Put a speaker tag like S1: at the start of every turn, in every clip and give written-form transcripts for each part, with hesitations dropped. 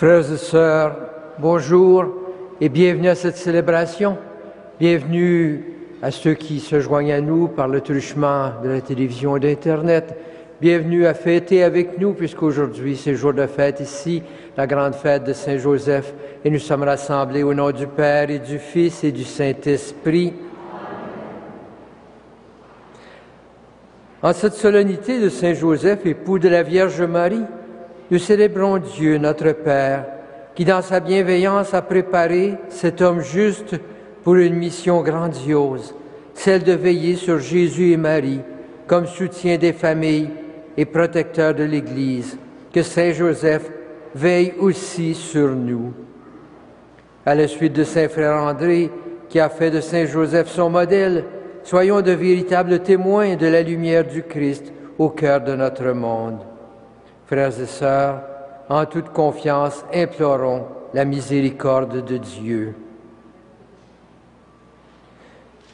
S1: Frères et sœurs, bonjour et bienvenue à cette célébration. Bienvenue à ceux qui se joignent à nous par le truchement de la télévision et d'Internet. Bienvenue à fêter avec nous, puisqu'aujourd'hui c'est jour de fête ici, la grande fête de Saint-Joseph, et nous sommes rassemblés au nom du Père et du Fils et du Saint-Esprit. En cette solennité de Saint-Joseph, époux de la Vierge Marie, nous célébrons Dieu, notre Père, qui dans sa bienveillance a préparé cet homme juste pour une mission grandiose, celle de veiller sur Jésus et Marie comme soutien des familles et protecteur de l'Église. Que Saint Joseph veille aussi sur nous. À la suite de Saint Frère André, qui a fait de Saint Joseph son modèle, soyons de véritables témoins de la lumière du Christ au cœur de notre monde. Frères et sœurs, en toute confiance, implorons la miséricorde de Dieu.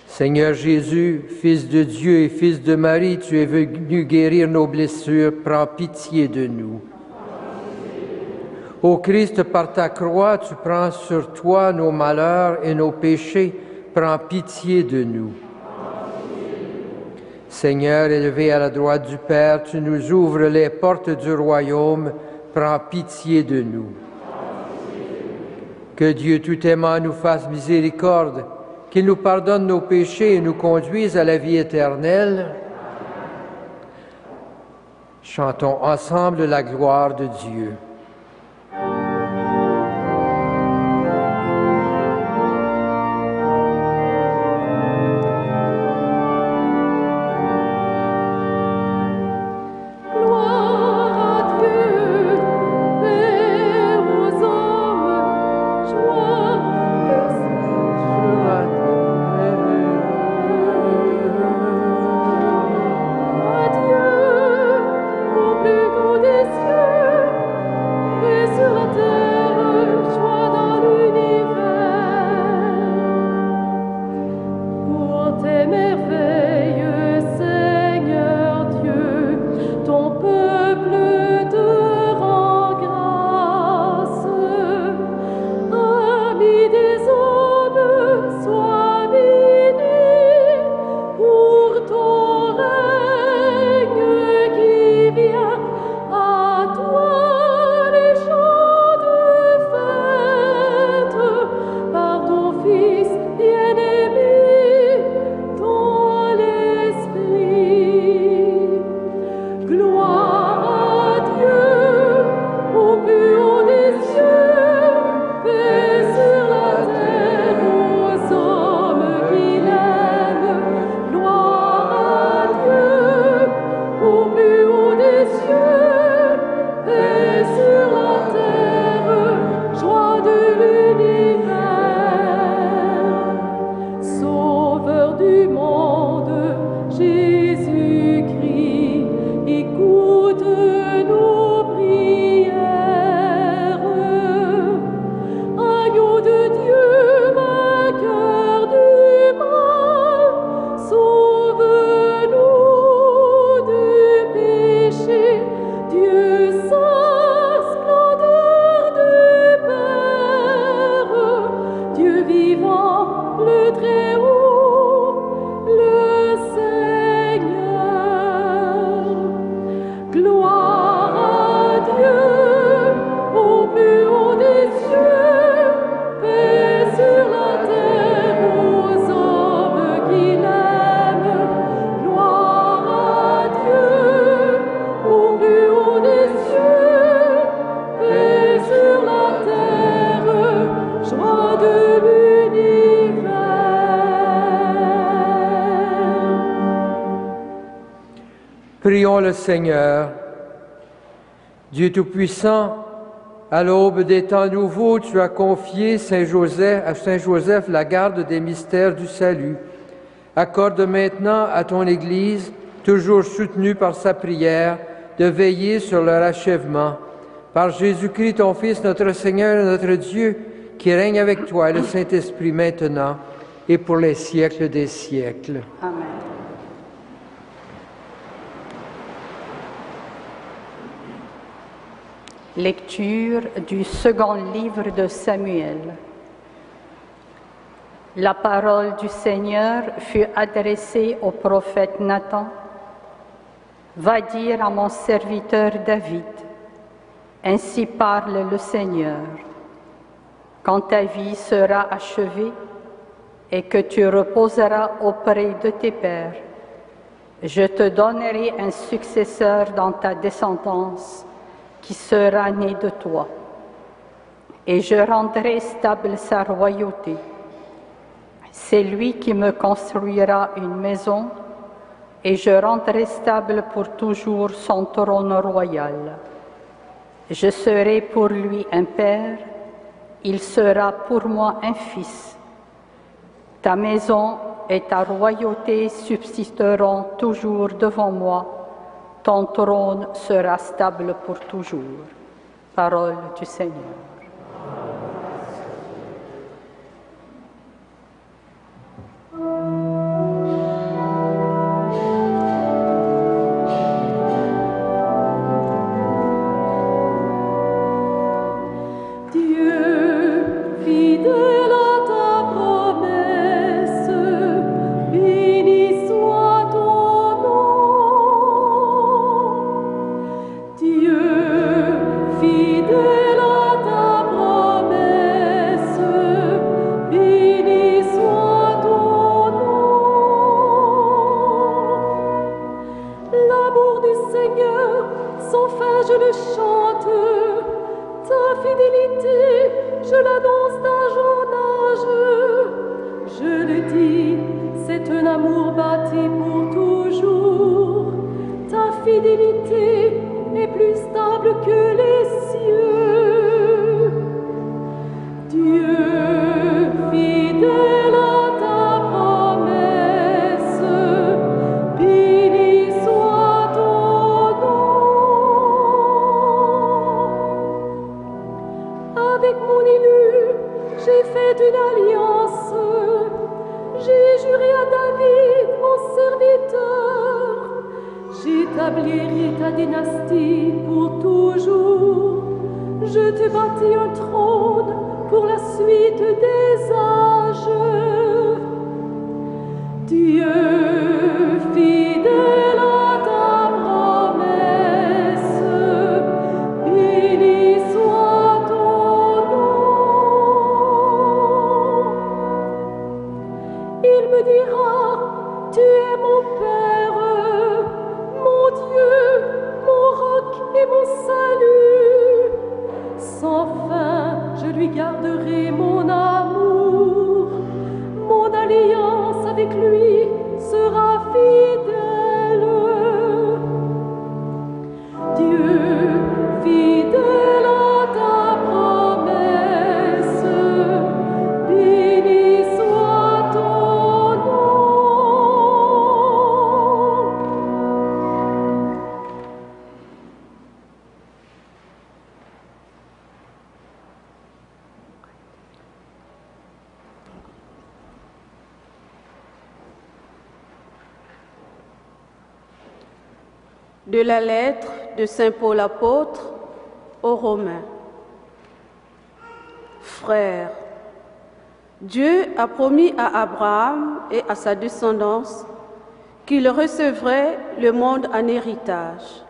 S1: Seigneur Jésus, Fils de Dieu et Fils de Marie, tu es venu guérir nos blessures, prends pitié de nous. Ô Christ, par ta croix, tu prends sur toi nos malheurs et nos péchés, prends pitié de nous. Seigneur, élevé à la droite du Père, tu nous ouvres les portes du royaume, prends pitié de nous. Que Dieu tout-aimant nous fasse miséricorde, qu'il nous pardonne nos péchés et nous conduise à la vie éternelle. Chantons ensemble la gloire de Dieu. Prions le Seigneur. Dieu Tout-Puissant, à l'aube des temps nouveaux, tu as confié à Saint Joseph la garde des mystères du salut. Accorde maintenant à ton Église, toujours soutenue par sa prière, de veiller sur leur achèvement. Par Jésus-Christ, ton Fils, notre Seigneur et notre Dieu, qui règne avec toi et le Saint-Esprit maintenant et pour les siècles des siècles.
S2: Amen. Lecture du second livre de Samuel. La parole du Seigneur fut adressée au prophète Nathan. Va dire à mon serviteur David, ainsi parle le Seigneur. Quand ta vie sera achevée et que tu reposeras auprès de tes pères, je te donnerai un successeur dans ta descendance qui sera né de toi, et je rendrai stable sa royauté. C'est lui qui me construira une maison, et je rendrai stable pour toujours son trône royal. Je serai pour lui un père, il sera pour moi un fils. Ta maison et ta royauté subsisteront toujours devant moi. Ton trône sera stable pour toujours. Parole du Seigneur.
S3: De la lettre de Saint Paul apôtre aux Romains. Frères, Dieu a promis à Abraham et à sa descendance qu'il recevrait le monde en héritage,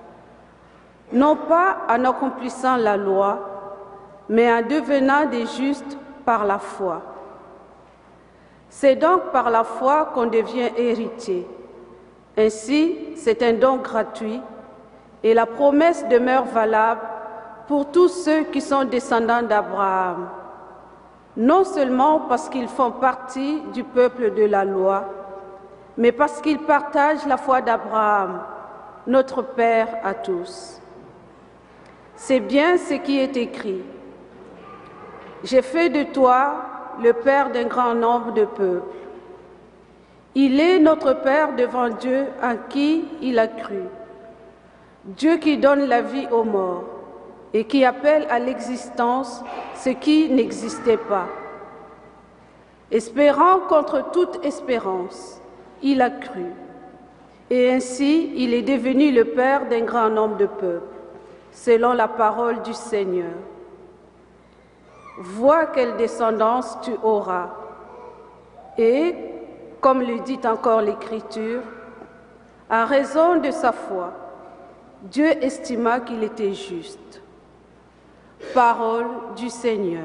S3: non pas en accomplissant la loi, mais en devenant des justes par la foi. C'est donc par la foi qu'on devient héritier. Ainsi, c'est un don gratuit et la promesse demeure valable pour tous ceux qui sont descendants d'Abraham, non seulement parce qu'ils font partie du peuple de la loi, mais parce qu'ils partagent la foi d'Abraham, notre Père à tous. C'est bien ce qui est écrit. J'ai fait de toi le père d'un grand nombre de peuples. Il est notre Père devant Dieu en qui il a cru. Dieu qui donne la vie aux morts et qui appelle à l'existence ce qui n'existait pas. Espérant contre toute espérance, il a cru. Et ainsi, il est devenu le Père d'un grand nombre de peuples. selon la parole du Seigneur. Vois quelle descendance tu auras. Et, comme le dit encore l'Écriture, à raison de sa foi, Dieu estima qu'il était juste. Parole du Seigneur.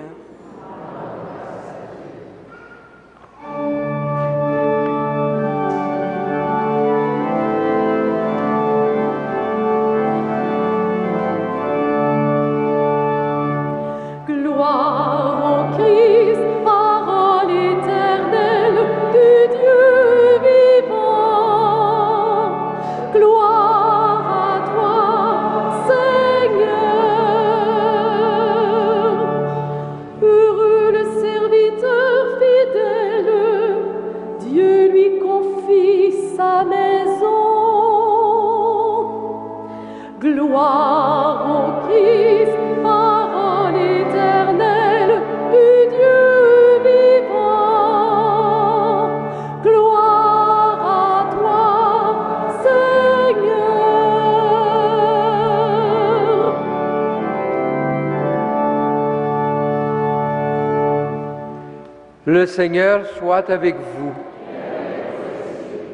S1: Le Seigneur soit avec vous.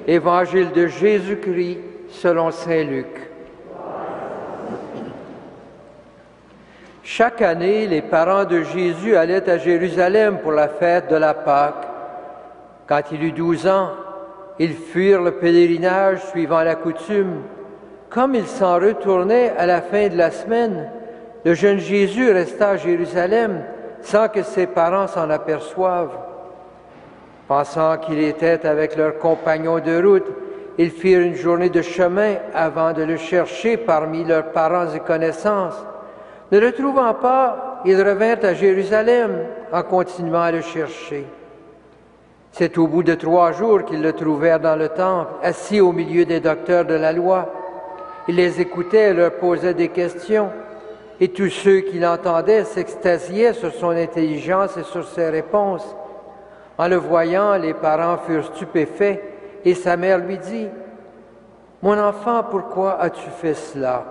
S1: Évangile de Jésus-Christ selon saint Luc. Chaque année, les parents de Jésus allaient à Jérusalem pour la fête de la Pâque. Quand il eut 12 ans, ils fuirent le pèlerinage suivant la coutume. Comme ils s'en retournaient à la fin de la semaine, le jeune Jésus resta à Jérusalem sans que ses parents s'en aperçoivent. Pensant qu'il était avec leurs compagnons de route, ils firent une journée de chemin avant de le chercher parmi leurs parents et connaissances. Ne le trouvant pas, ils revinrent à Jérusalem en continuant à le chercher. C'est au bout de 3 jours qu'ils le trouvèrent dans le temple, assis au milieu des docteurs de la loi. Il les écoutait et leur posait des questions, et tous ceux qui l'entendaient s'extasiaient sur son intelligence et sur ses réponses. En le voyant, les parents furent stupéfaits, et sa mère lui dit, « Mon enfant, pourquoi as-tu fait cela?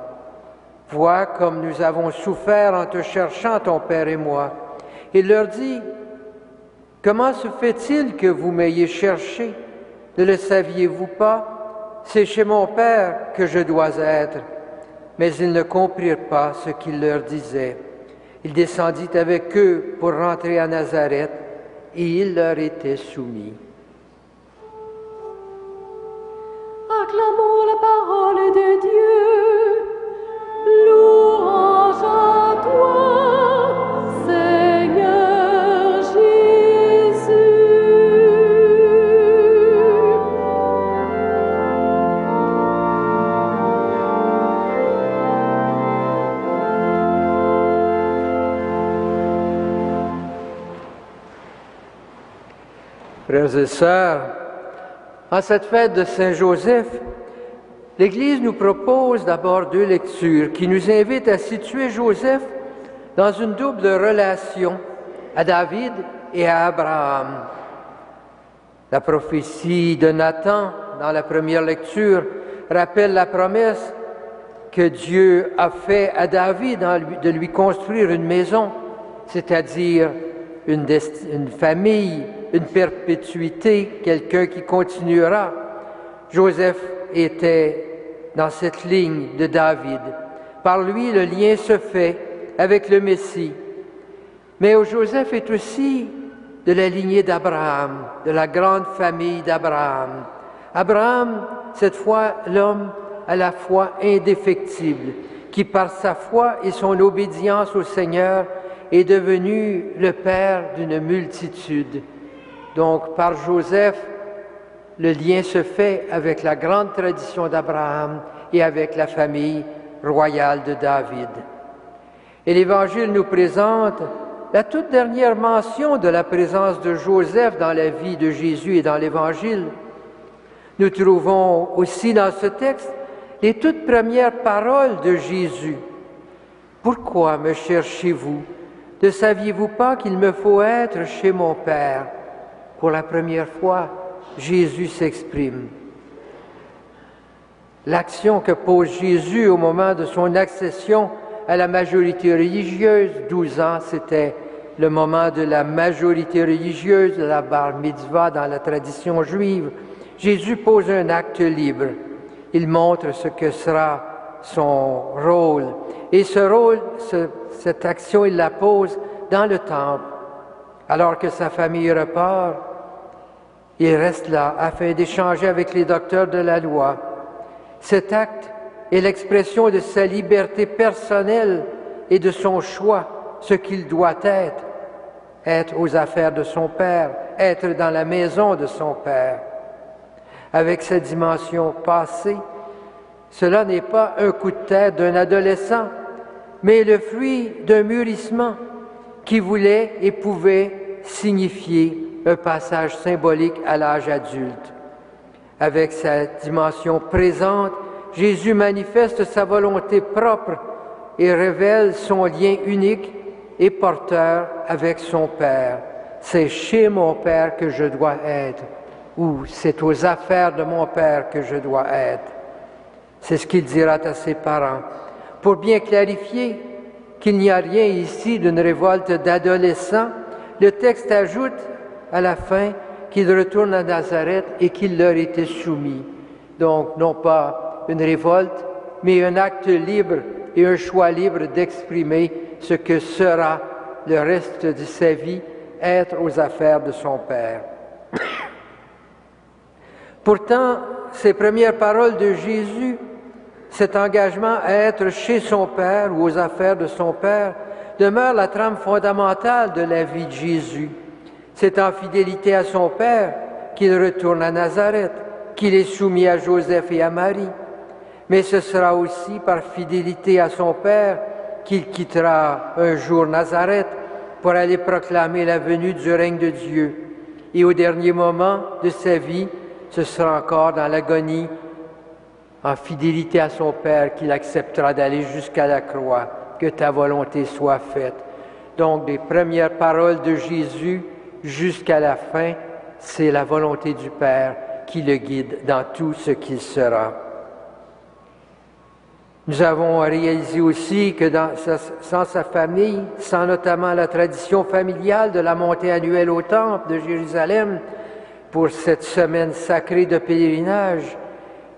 S1: Vois comme nous avons souffert en te cherchant, ton père et moi. » Il leur dit, « Comment se fait-il que vous m'ayez cherché? Ne le saviez-vous pas? C'est chez mon père que je dois être. » Mais ils ne comprirent pas ce qu'il leur disait. Il descendit avec eux pour rentrer à Nazareth, et il leur était soumis.
S4: Acclamons la parole de Dieu. Louange à toi, Seigneur Jésus.
S1: Frères et sœurs, en cette fête de Saint-Joseph, l'Église nous propose d'abord 2 lectures qui nous invitent à situer Joseph dans une double relation à David et à Abraham. La prophétie de Nathan, dans la première lecture, rappelle la promesse que Dieu a faite à David de lui construire une maison, c'est-à-dire une famille, une perpétuité, quelqu'un qui continuera. Joseph était dans cette ligne de David. Par lui, le lien se fait avec le Messie. Mais Joseph est aussi de la lignée d'Abraham, de la grande famille d'Abraham. Abraham, cette fois, l'homme à la foi indéfectible, qui par sa foi et son obéissance au Seigneur est devenu le père d'une multitude. Donc, par Joseph, le lien se fait avec la grande tradition d'Abraham et avec la famille royale de David. Et l'Évangile nous présente la toute dernière mention de la présence de Joseph dans la vie de Jésus et dans l'Évangile. Nous trouvons aussi dans ce texte les toutes premières paroles de Jésus. « Pourquoi me cherchez-vous? Ne saviez-vous pas qu'il me faut être chez mon Père? » Pour la première fois, Jésus s'exprime. L'action que pose Jésus au moment de son accession à la majorité religieuse. 12 ans, c'était le moment de la majorité religieuse, de la bar mitzvah dans la tradition juive. Jésus pose un acte libre. Il montre ce que sera son rôle. Et ce rôle, cette action, il la pose dans le temple. Alors que sa famille repart, il reste là afin d'échanger avec les docteurs de la loi. Cet acte est l'expression de sa liberté personnelle et de son choix, ce qu'il doit être aux affaires de son Père, être dans la maison de son Père. Avec cette dimension passée, cela n'est pas un coup de tête d'un adolescent, mais le fruit d'un mûrissement qui voulait et pouvait signifier un passage symbolique à l'âge adulte. Avec sa dimension présente, Jésus manifeste sa volonté propre et révèle son lien unique et porteur avec son Père. C'est chez mon Père que je dois être, ou c'est aux affaires de mon Père que je dois être. C'est ce qu'il dira à ses parents. Pour bien clarifier qu'il n'y a rien ici d'une révolte d'adolescents, le texte ajoute à la fin qu'il retourne à Nazareth et qu'il leur était soumis. Donc, non pas une révolte, mais un acte libre et un choix libre d'exprimer ce que sera le reste de sa vie, être aux affaires de son Père. Pourtant, ces premières paroles de Jésus, cet engagement à être chez son Père ou aux affaires de son Père, demeure la trame fondamentale de la vie de Jésus. C'est en fidélité à son Père qu'il retourne à Nazareth, qu'il est soumis à Joseph et à Marie. Mais ce sera aussi par fidélité à son Père qu'il quittera un jour Nazareth pour aller proclamer la venue du règne de Dieu. Et au dernier moment de sa vie, ce sera encore dans l'agonie, en fidélité à son Père, qu'il acceptera d'aller jusqu'à la croix, que ta volonté soit faite. Donc, des premières paroles de Jésus jusqu'à la fin, c'est la volonté du Père qui le guide dans tout ce qu'il sera. Nous avons réalisé aussi que sans sa famille, sans notamment la tradition familiale de la montée annuelle au Temple de Jérusalem, pour cette semaine sacrée de pèlerinage,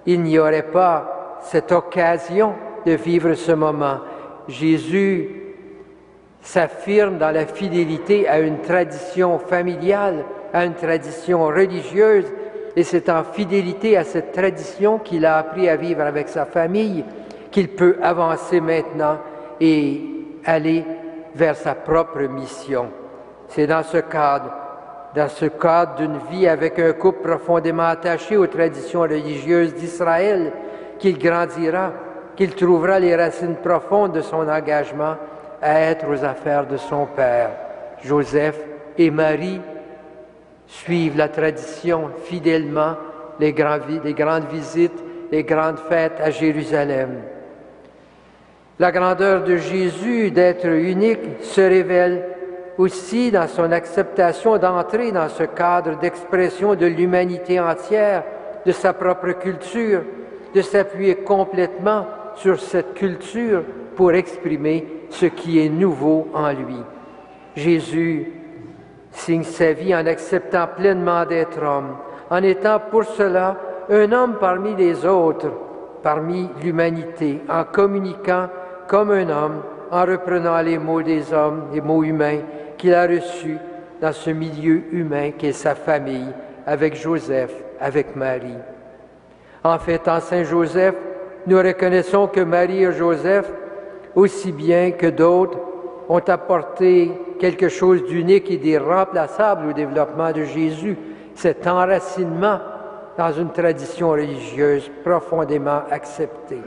S1: il n'y aurait pas cette occasion de vivre ce moment. Jésus s'affirme dans la fidélité à une tradition familiale, à une tradition religieuse, et c'est en fidélité à cette tradition qu'il a appris à vivre avec sa famille qu'il peut avancer maintenant et aller vers sa propre mission. C'est dans ce cadre d'une vie avec un couple profondément attaché aux traditions religieuses d'Israël qu'il grandira, qu'il trouvera les racines profondes de son engagement à être aux affaires de son Père. Joseph et Marie suivent la tradition fidèlement, les grandes visites, les grandes fêtes à Jérusalem. La grandeur de Jésus d'être unique se révèle aussi dans son acceptation d'entrer dans ce cadre d'expression de l'humanité entière, de sa propre culture, de s'appuyer complètement sur cette culture pour exprimer ce qui est nouveau en lui. Jésus signe sa vie en acceptant pleinement d'être homme, en étant pour cela un homme parmi les autres, parmi l'humanité, en communiquant comme un homme, en reprenant les mots des hommes, les mots humains qu'il a reçus dans ce milieu humain qu'est sa famille, avec Joseph, avec Marie. En fêtant Saint Joseph, nous reconnaissons que Marie et Joseph, aussi bien que d'autres, ont apporté quelque chose d'unique et d'irremplaçable au développement de Jésus, cet enracinement dans une tradition religieuse profondément acceptée.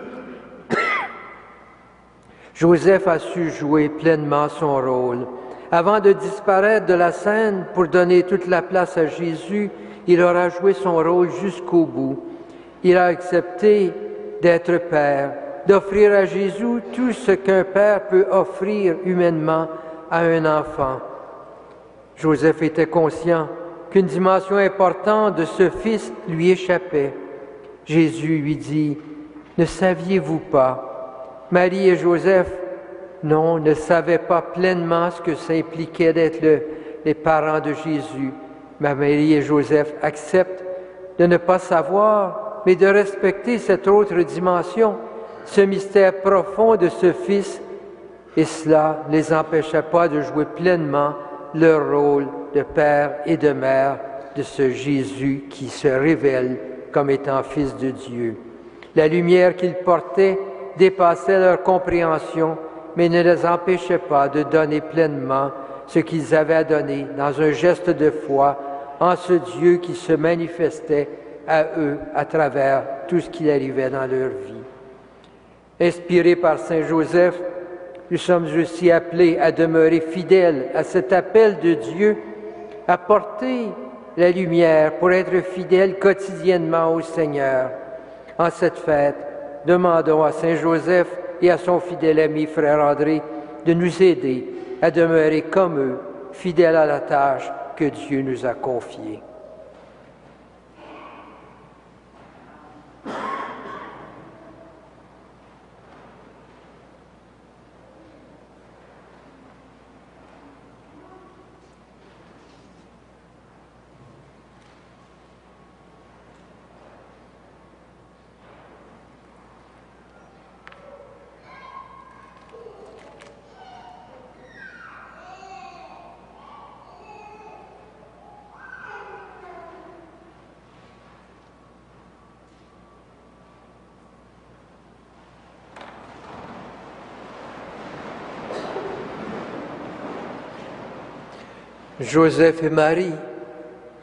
S1: Joseph a su jouer pleinement son rôle. Avant de disparaître de la scène pour donner toute la place à Jésus, il aura joué son rôle jusqu'au bout. Il a accepté d'être père, d'offrir à Jésus tout ce qu'un père peut offrir humainement à un enfant. Joseph était conscient qu'une dimension importante de ce fils lui échappait. Jésus lui dit « Ne saviez-vous pas, Marie et Joseph, non, ne savaient pas pleinement ce que ça impliquait d'être les parents de Jésus. Mais Marie et Joseph acceptent de ne pas savoir, mais de respecter cette autre dimension, ce mystère profond de ce Fils, et cela ne les empêchait pas de jouer pleinement leur rôle de père et de mère de ce Jésus qui se révèle comme étant Fils de Dieu. La lumière qu'ils portaient dépassait leur compréhension, mais ne les empêchait pas de donner pleinement ce qu'ils avaient à donner dans un geste de foi en ce Dieu qui se manifestait à eux à travers tout ce qui arrivait dans leur vie. Inspirés par Saint Joseph, nous sommes aussi appelés à demeurer fidèles à cet appel de Dieu, à porter la lumière pour être fidèles quotidiennement au Seigneur. En cette fête, demandons à Saint Joseph et à son fidèle ami Frère André de nous aider à demeurer comme eux, fidèles à la tâche que Dieu nous a confiée. Joseph et Marie,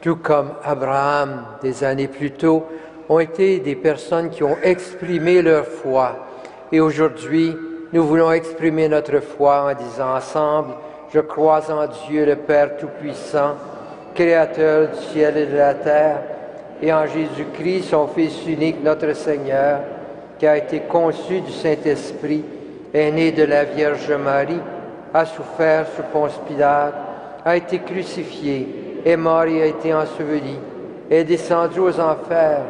S1: tout comme Abraham des années plus tôt, ont été des personnes qui ont exprimé leur foi. Et aujourd'hui, nous voulons exprimer notre foi en disant ensemble, « Je crois en Dieu le Père Tout-Puissant, Créateur du ciel et de la terre, et en Jésus-Christ, son Fils unique, notre Seigneur, qui a été conçu du Saint-Esprit, est né de la Vierge Marie, a souffert sous Ponce Pilate, a été crucifié, est mort et a été enseveli, est descendu aux enfers,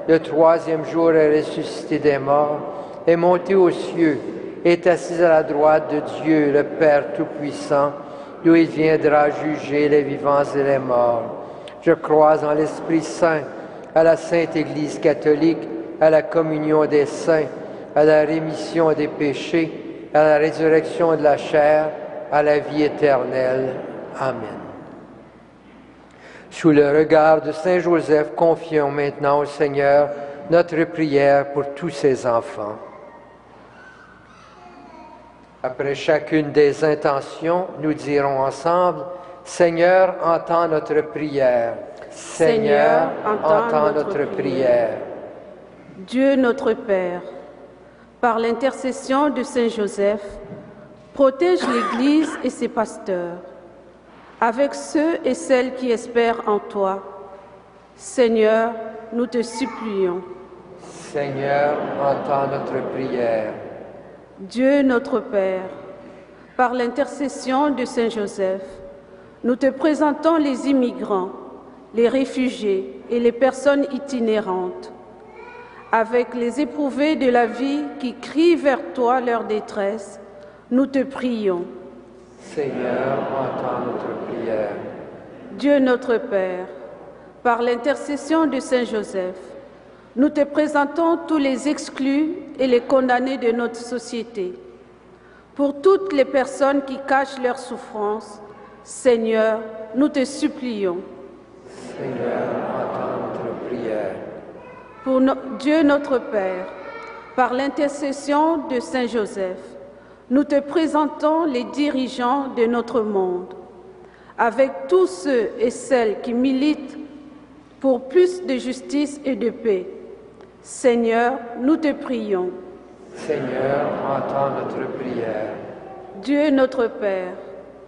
S1: le troisième jour est ressuscité des morts, est monté aux cieux, est assis à la droite de Dieu, le Père Tout-Puissant, d'où il viendra juger les vivants et les morts. Je crois en l'Esprit Saint, à la Sainte Église catholique, à la communion des saints, à la rémission des péchés, à la résurrection de la chair, à la vie éternelle. Amen. Sous le regard de Saint Joseph, confions maintenant au Seigneur notre prière pour tous ses enfants. Après chacune des intentions, nous dirons ensemble, Seigneur, entends notre prière. Seigneur, entends notre prière.
S3: Dieu notre Père, par l'intercession de Saint Joseph, protège l'Église et ses pasteurs, avec ceux et celles qui espèrent en toi. Seigneur, nous te supplions.
S1: Seigneur, entends notre prière.
S3: Dieu notre Père, par l'intercession de Saint Joseph, nous te présentons les immigrants, les réfugiés et les personnes itinérantes, avec les éprouvés de la vie qui crient vers toi leur détresse. Nous te prions.
S1: Seigneur, entends notre prière.
S3: Dieu notre Père, par l'intercession de Saint Joseph, nous te présentons tous les exclus et les condamnés de notre société. Pour toutes les personnes qui cachent leurs souffrances, Seigneur, nous te supplions.
S1: Seigneur, entends notre prière.
S3: Pour Dieu notre Père, par l'intercession de Saint Joseph, nous te présentons les dirigeants de notre monde, avec tous ceux et celles qui militent pour plus de justice et de paix. Seigneur, nous te prions.
S1: Seigneur, entends notre prière.
S3: Dieu notre Père,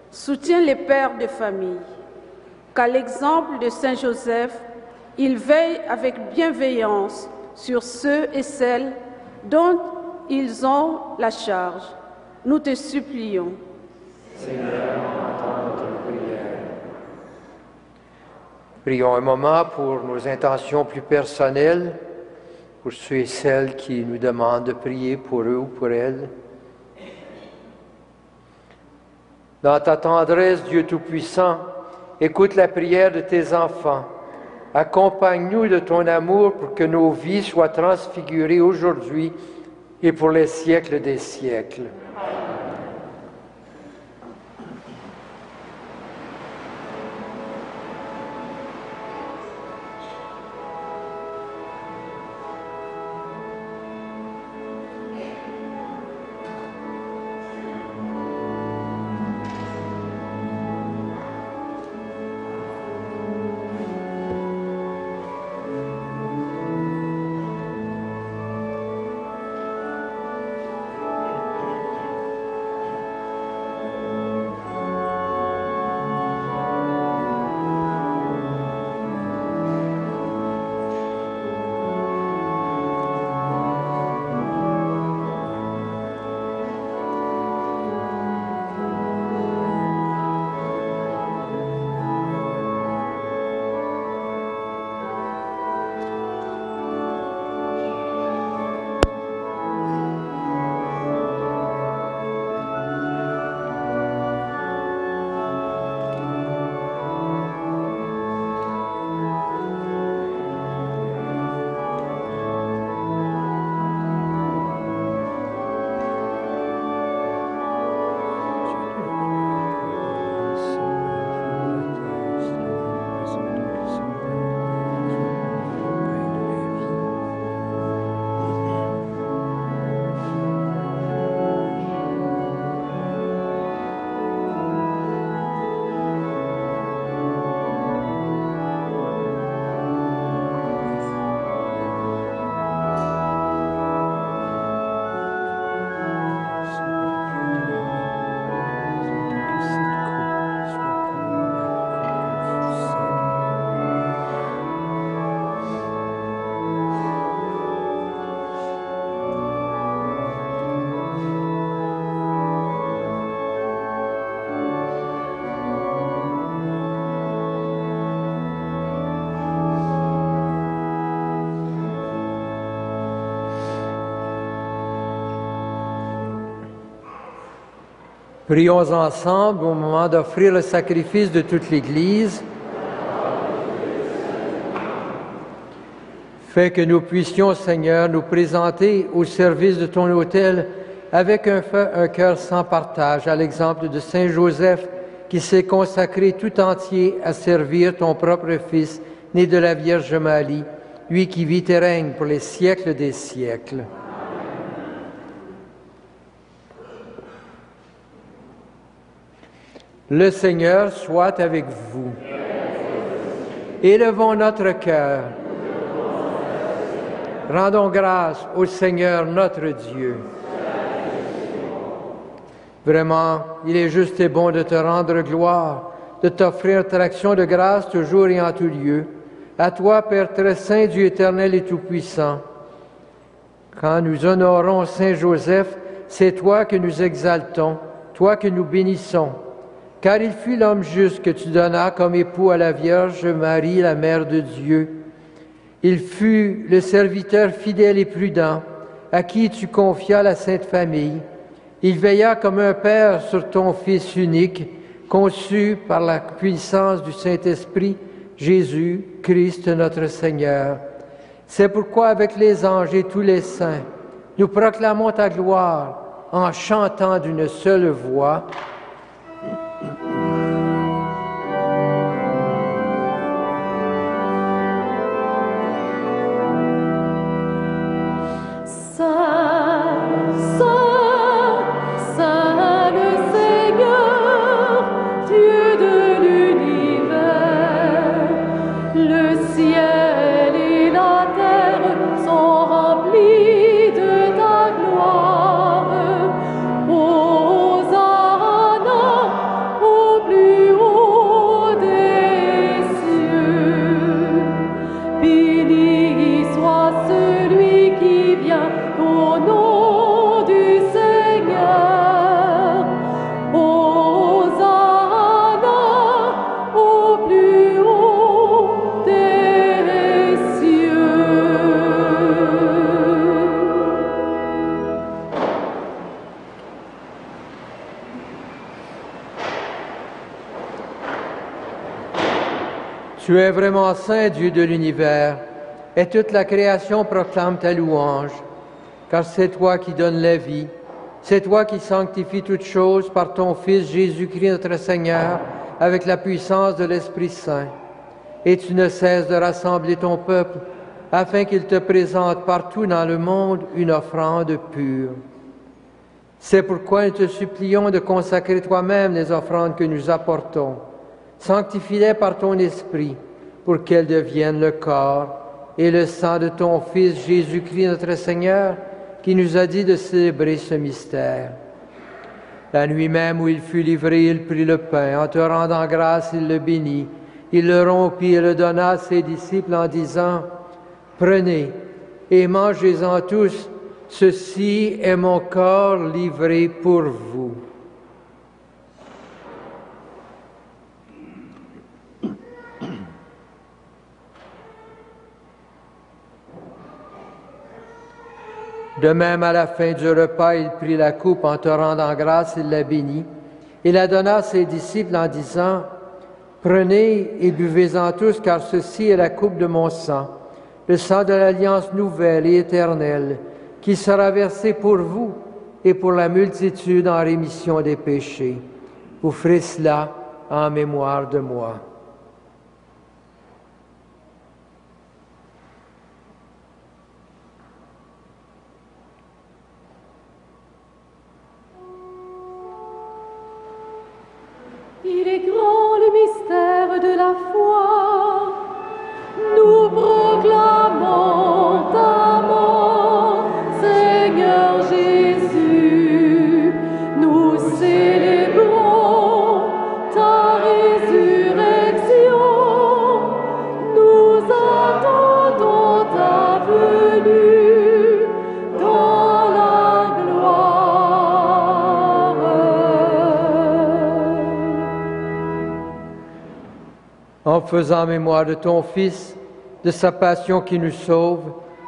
S3: soutiens les pères de famille, qu'à l'exemple de Saint Joseph, ils veillent avec bienveillance sur ceux et celles dont ils ont la charge. Nous te supplions.
S1: Seigneur, entends notre prière. Prions un moment pour nos intentions plus personnelles, pour ceux et celles qui nous demandent de prier pour eux ou pour elles. Dans ta tendresse, Dieu Tout-Puissant, écoute la prière de tes enfants. Accompagne-nous de ton amour pour que nos vies soient transfigurées aujourd'hui et pour les siècles des siècles. Prions ensemble au moment d'offrir le sacrifice de toute l'Église. Fais que nous puissions, Seigneur, nous présenter au service de ton autel avec un cœur sans partage, à l'exemple de Saint Joseph qui s'est consacré tout entier à servir ton propre Fils, né de la Vierge Marie, lui qui vit et règne pour les siècles des siècles. Le Seigneur soit avec vous. Élevons notre cœur. Rendons grâce au Seigneur notre Dieu. Vraiment, il est juste et bon de te rendre gloire, de t'offrir notre action de grâce toujours et en tout lieu. À toi, Père très saint, Dieu éternel et tout-puissant. Quand nous honorons Saint Joseph, c'est toi que nous exaltons, toi que nous bénissons. Car il fut l'homme juste que tu donnas comme époux à la Vierge Marie, la Mère de Dieu. Il fut le serviteur fidèle et prudent, à qui tu confias la Sainte Famille. Il veilla comme un Père sur ton Fils unique, conçu par la puissance du Saint-Esprit, Jésus, Christ notre Seigneur. C'est pourquoi avec les anges et tous les saints, nous proclamons ta gloire en chantant d'une seule voix.
S4: Hosanna
S1: Tu es vraiment saint, Dieu de l'univers, et toute la création proclame ta louange, car c'est toi qui donnes la vie, c'est toi qui sanctifies toutes choses par ton Fils Jésus-Christ notre Seigneur, avec la puissance de l'Esprit Saint. Et tu ne cesses de rassembler ton peuple, afin qu'il te présente partout dans le monde une offrande pure. C'est pourquoi nous te supplions de consacrer toi-même les offrandes que nous apportons. Sanctifie-les par ton Esprit, pour qu'elles deviennent le corps et le sang de ton Fils Jésus-Christ notre Seigneur, qui nous a dit de célébrer ce mystère. La nuit même où il fut livré, il prit le pain. En te rendant grâce, il le bénit. Il le rompit et le donna à ses disciples en disant, « Prenez et mangez-en tous, ceci est mon corps livré pour vous. » De même, à la fin du repas, il prit la coupe, en te rendant grâce, il la bénit. Il la donna à ses disciples en disant, « Prenez et buvez-en tous, car ceci est la coupe de mon sang, le sang de l'alliance nouvelle et éternelle, qui sera versé pour vous et pour la multitude en rémission des péchés. Vous ferez cela en mémoire de moi. »
S4: Il est grand le mystère de la foi. Nous proclamons ta mort, Seigneur Jésus. Nous célébrons ta résurrection. Nous attendons ta venue dans la gloire.
S1: En faisant mémoire de ton Fils, de sa passion qui nous sauve,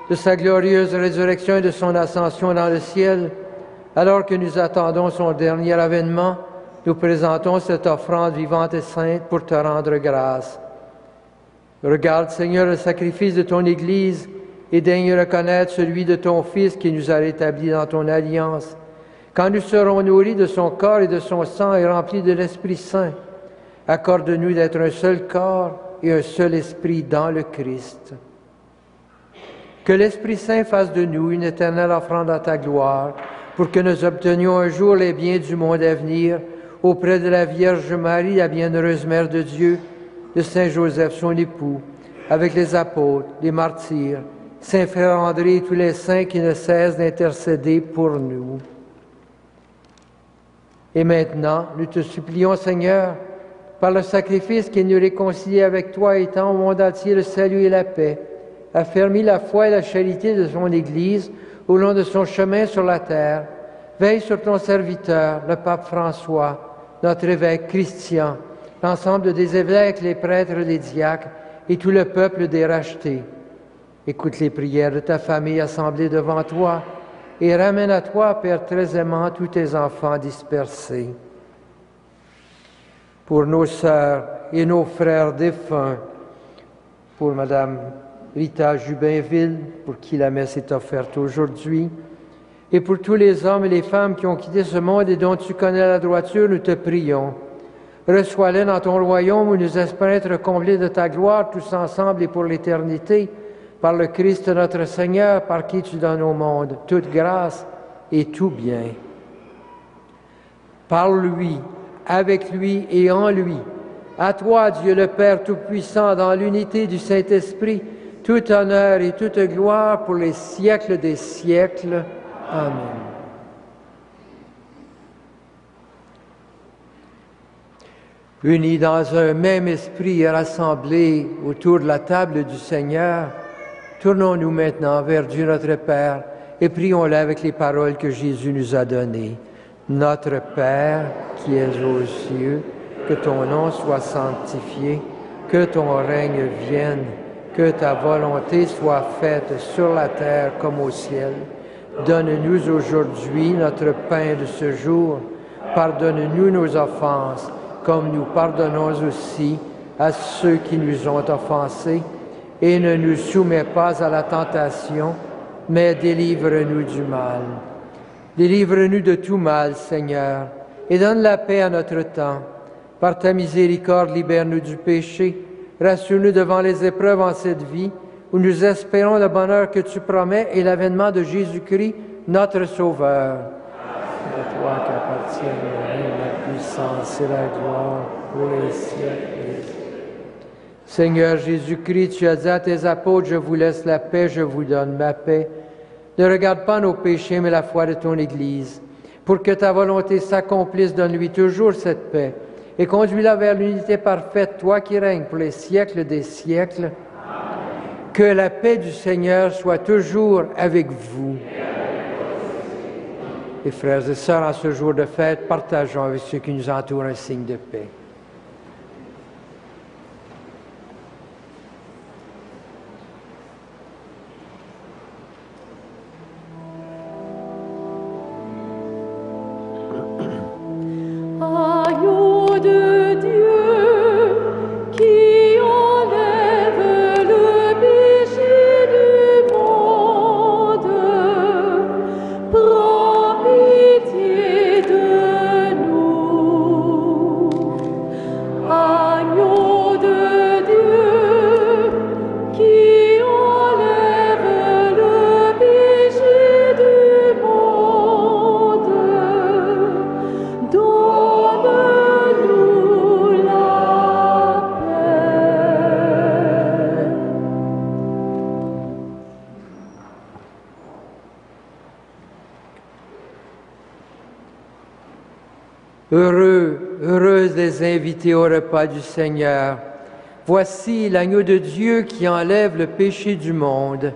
S1: de sa glorieuse résurrection et de son ascension dans le ciel, alors que nous attendons son dernier avènement, nous présentons cette offrande vivante et sainte pour te rendre grâce. Regarde, Seigneur, le sacrifice de ton Église et daigne reconnaître celui de ton Fils qui nous a rétablis dans ton alliance. Quand nous serons nourris de son corps et de son sang et remplis de l'Esprit Saint, accorde-nous d'être un seul corps et un seul esprit dans le Christ. Que l'Esprit Saint fasse de nous une éternelle offrande à ta gloire, pour que nous obtenions un jour les biens du monde à venir, auprès de la Vierge Marie, la bienheureuse Mère de Dieu, de Saint Joseph, son époux, avec les apôtres, les martyrs, Saint Frère André et tous les saints qui ne cessent d'intercéder pour nous. Et maintenant, nous te supplions, Seigneur, par le sacrifice qui nous réconcilie avec toi, étend au monde entier le salut et la paix, affermis la foi et la charité de son Église au long de son chemin sur la terre. Veille sur ton serviteur, le pape François, notre évêque Christian, l'ensemble des évêques, les prêtres, les diacres et tout le peuple des rachetés. Écoute les prières de ta famille assemblée devant toi et ramène à toi, Père très aimant, tous tes enfants dispersés. Pour nos sœurs et nos frères défunts, pour Madame Rita Jubinville, pour qui la messe est offerte aujourd'hui, et pour tous les hommes et les femmes qui ont quitté ce monde et dont tu connais la droiture, nous te prions. Reçois-les dans ton royaume où nous espérons être comblés de ta gloire tous ensemble et pour l'éternité, par le Christ notre Seigneur, par qui tu donnes au monde toute grâce et tout bien. Par lui, avec lui et en lui. À toi, Dieu le Père Tout-Puissant, dans l'unité du Saint-Esprit, tout honneur et toute gloire pour les siècles des siècles. Amen. Unis dans un même esprit et rassemblés autour de la table du Seigneur, tournons-nous maintenant vers Dieu notre Père et prions-le avec les paroles que Jésus nous a données. Notre Père, qui es aux cieux, que ton nom soit sanctifié, que ton règne vienne, que ta volonté soit faite sur la terre comme au ciel. Donne-nous aujourd'hui notre pain de ce jour. Pardonne-nous nos offenses, comme nous pardonnons aussi à ceux qui nous ont offensés, et ne nous soumets pas à la tentation, mais délivre-nous du mal. Délivre-nous de tout mal, Seigneur, et donne la paix à notre temps. Par ta miséricorde, libère-nous du péché, rassure-nous devant les épreuves en cette vie, où nous espérons le bonheur que tu promets et l'avènement de Jésus-Christ, notre Sauveur. C'est à toi qu'appartiennent le règne, la puissance et la gloire pour les siècles. Seigneur Jésus-Christ, tu as dit à tes apôtres, je vous laisse la paix, je vous donne ma paix. Ne regarde pas nos péchés, mais la foi de ton Église. Pour que ta volonté s'accomplisse, donne-lui toujours cette paix et conduis-la vers l'unité parfaite, toi qui règnes pour les siècles des siècles. Que la paix du Seigneur soit toujours avec vous. Et frères et sœurs, en ce jour de fête, partageons avec ceux qui nous entourent un signe de paix.
S4: Agneau de Dieu qui enlève le péché du monde, prends pitié de nous. Agneau de Dieu qui enlève le péché du monde, donne-nous la paix.
S1: Heureux, heureuses les invités au repas du Seigneur. Voici l'agneau de Dieu qui enlève le péché du monde.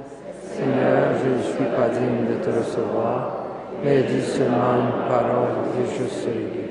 S1: Seigneur, je ne suis pas digne de te recevoir, mais dis seulement une parole et je serai guéri.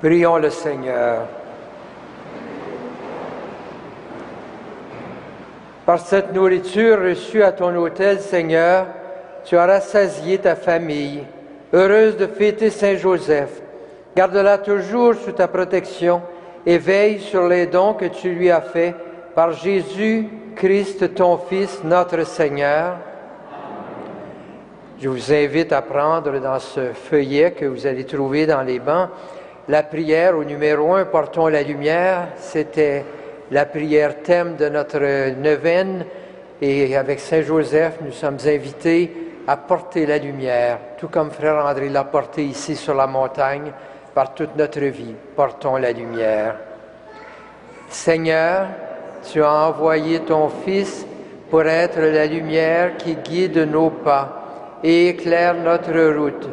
S1: Prions le Seigneur. Par cette nourriture reçue à ton autel, Seigneur, tu as rassasié ta famille, heureuse de fêter Saint Joseph. Garde-la toujours sous ta protection et veille sur les dons que tu lui as faits par Jésus-Christ, ton Fils, notre Seigneur. Je vous invite à prendre dans ce feuillet que vous allez trouver dans les bancs la prière au numéro 1, Portons la lumière. C'était la prière thème de notre neuvaine et avec Saint Joseph, nous sommes invités à porter la lumière, tout comme Frère André l'a porté ici sur la montagne par toute notre vie. Portons la lumière. Seigneur, tu as envoyé ton Fils pour être la lumière qui guide nos pas et éclaire notre route.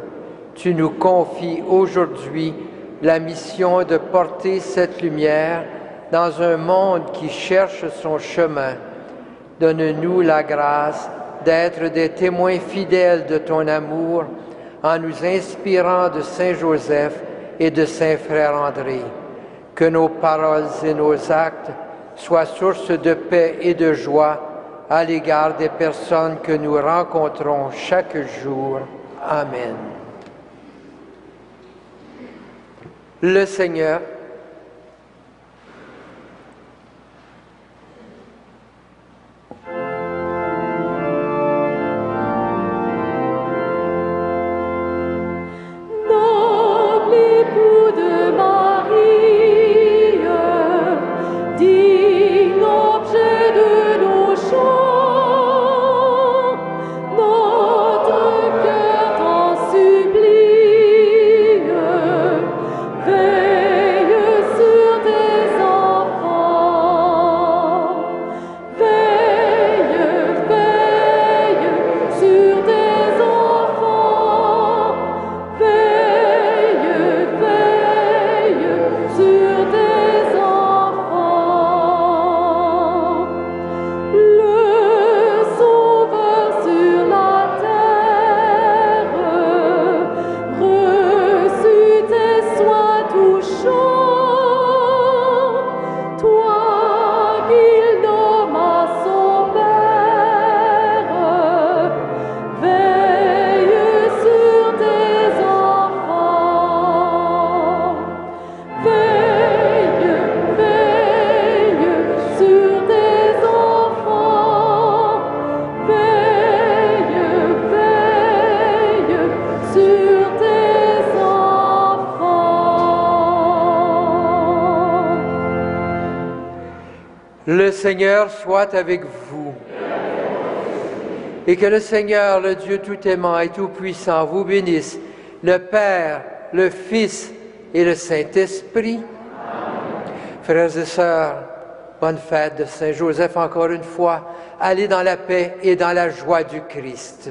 S1: Tu nous confies aujourd'hui la mission de porter cette lumière dans un monde qui cherche son chemin. Donne-nous la grâce d'être des témoins fidèles de ton amour en nous inspirant de Saint Joseph et de Saint Frère André. Que nos paroles et nos actes soient source de paix et de joie à l'égard des personnes que nous rencontrons chaque jour. Amen. Le Seigneur Le Seigneur soit avec vous. Et que le Seigneur, le Dieu tout-aimant et tout-puissant, vous bénisse, le Père, le Fils et le Saint-Esprit. Frères et sœurs, bonne fête de Saint Joseph encore une fois. Allez dans la paix et dans la joie du Christ.